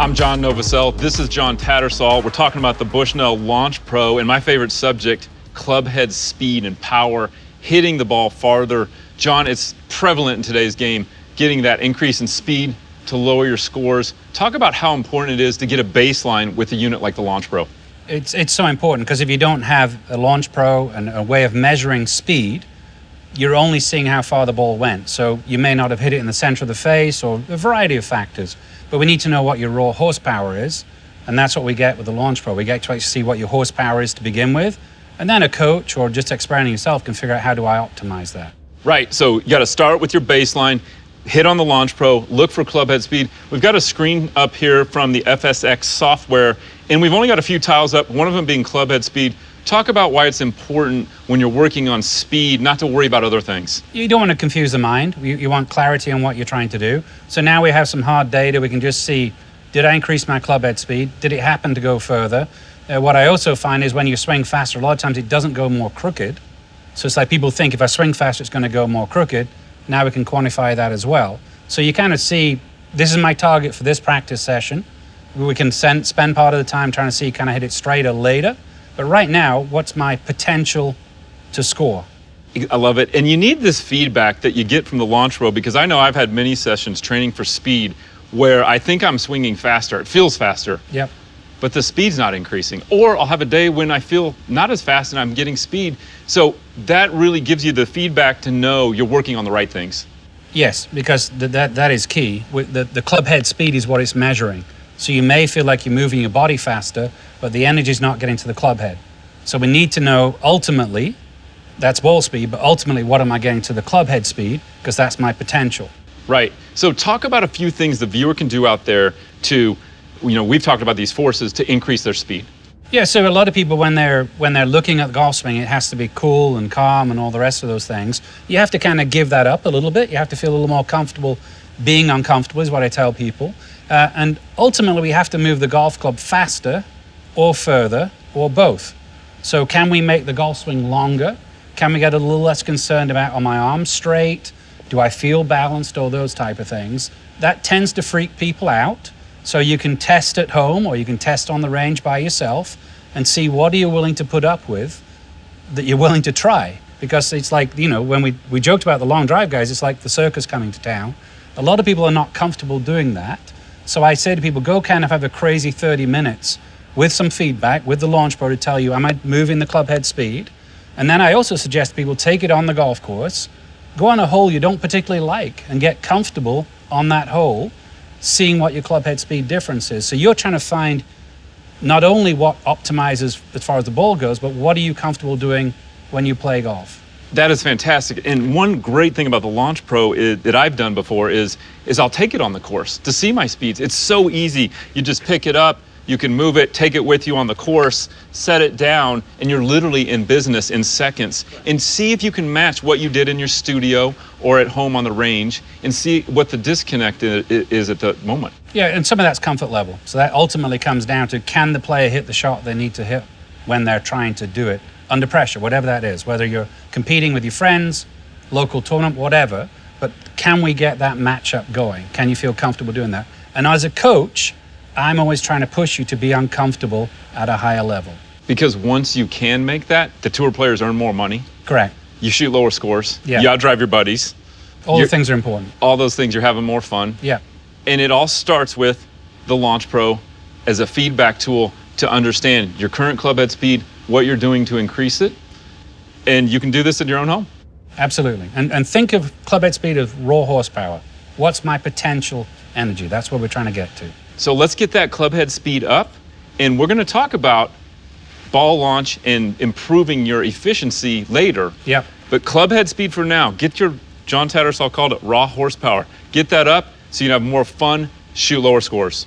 I'm John Novosel. This is Jon Tattersall. We're talking about the Bushnell Launch Pro and my favorite subject, club head speed and power, hitting the ball farther. John, it's prevalent in today's game, getting that increase in speed to lower your scores. Talk about how important it is to get a baseline with a unit like the Launch Pro. It's so important because if you don't have a Launch Pro and a way of measuring speed, you're only seeing how far the ball went. So you may not have hit it in the center of the face or a variety of factors. But we need to know what your raw horsepower is, and that's what we get with the Launch Pro. We get to actually see what your horsepower is to begin with, and then a coach or just experimenting yourself can figure out how do I optimize that. Right, so you got to start with your baseline, hit on the Launch Pro, look for club head speed. We've got a screen up here from the FSX software, and we've only got a few tiles up, one of them being club head speed. Talk about why it's important when you're working on speed not to worry about other things. You don't want to confuse the mind. You want clarity on what you're trying to do. So now we have some hard data. We can just see, did I increase my club head speed? Did it happen to go further? What I also find is when you swing faster, a lot of times it doesn't go more crooked. So it's like people think if I swing faster, it's going to go more crooked. Now we can quantify that as well. So you kind of see, this is my target for this practice session. We can spend part of the time trying to see, can I hit it straighter later? But right now, what's my potential to score? I love it. And you need this feedback that you get from the Launch Pro, because I know I've had many sessions training for speed where I think I'm swinging faster. It feels faster. Yep. But the speed's not increasing. Or I'll have a day when I feel not as fast and I'm getting speed. So that really gives you the feedback to know you're working on the right things. Yes, because that is key. The club head speed is what it's measuring. So you may feel like you're moving your body faster, but the energy is not getting to the club head. So we need to know ultimately, that's ball speed, but ultimately what am I getting to the club head speed? Because that's my potential. Right. So talk about a few things the viewer can do out there to, we've talked about these forces to increase their speed. Yeah, so a lot of people when they're looking at the golf swing, it has to be cool and calm and all the rest of those things. You have to kind of give that up a little bit. You have to feel a little more comfortable being uncomfortable is what I tell people. And ultimately we have to move the golf club faster or further or both. So can we make the golf swing longer? Can we get a little less concerned about, are my arms straight? Do I feel balanced? All those type of things. That tends to freak people out. So you can test at home or you can test on the range by yourself and see what are you willing to put up with that you're willing to try. Because it's like, when we joked about the long drive guys, it's like the circus coming to town. A lot of people are not comfortable doing that. So I say to people, go kind of have a crazy 30 minutes with some feedback with the Launch Pro to tell you, am I moving the club head speed? And then I also suggest people take it on the golf course, go on a hole you don't particularly like and get comfortable on that hole, seeing what your club head speed difference is. So you're trying to find not only what optimizes as far as the ball goes, but what are you comfortable doing when you play golf? That is fantastic. And one great thing about the Launch Pro that I've done before is I'll take it on the course to see my speeds. It's so easy. You just pick it up, you can move it, take it with you on the course, set it down, and you're literally in business in seconds. And see if you can match what you did in your studio or at home on the range and see what the disconnect is at the moment. Yeah, and some of that's comfort level. So that ultimately comes down to, can the player hit the shot they need to hit when they're trying to do it under pressure, whatever that is, whether you're competing with your friends, local tournament, whatever, but can we get that matchup going? Can you feel comfortable doing that? And as a coach, I'm always trying to push you to be uncomfortable at a higher level. Because once you can make that, the tour players earn more money. Correct. You shoot lower scores. Yeah. You outdrive your buddies. All the things are important. All those things, you're having more fun. Yeah. And it all starts with the Launch Pro as a feedback tool to understand your current club head speed, what you're doing to increase it, and you can do this in your own home. Absolutely. And think of club head speed as raw horsepower. What's my potential energy? That's what we're trying to get to. So let's get that club head speed up, and we're going to talk about ball launch and improving your efficiency later. Yep. But club head speed for now, get your, Jon Tattersall called it raw horsepower. Get that up so you can have more fun, shoot lower scores.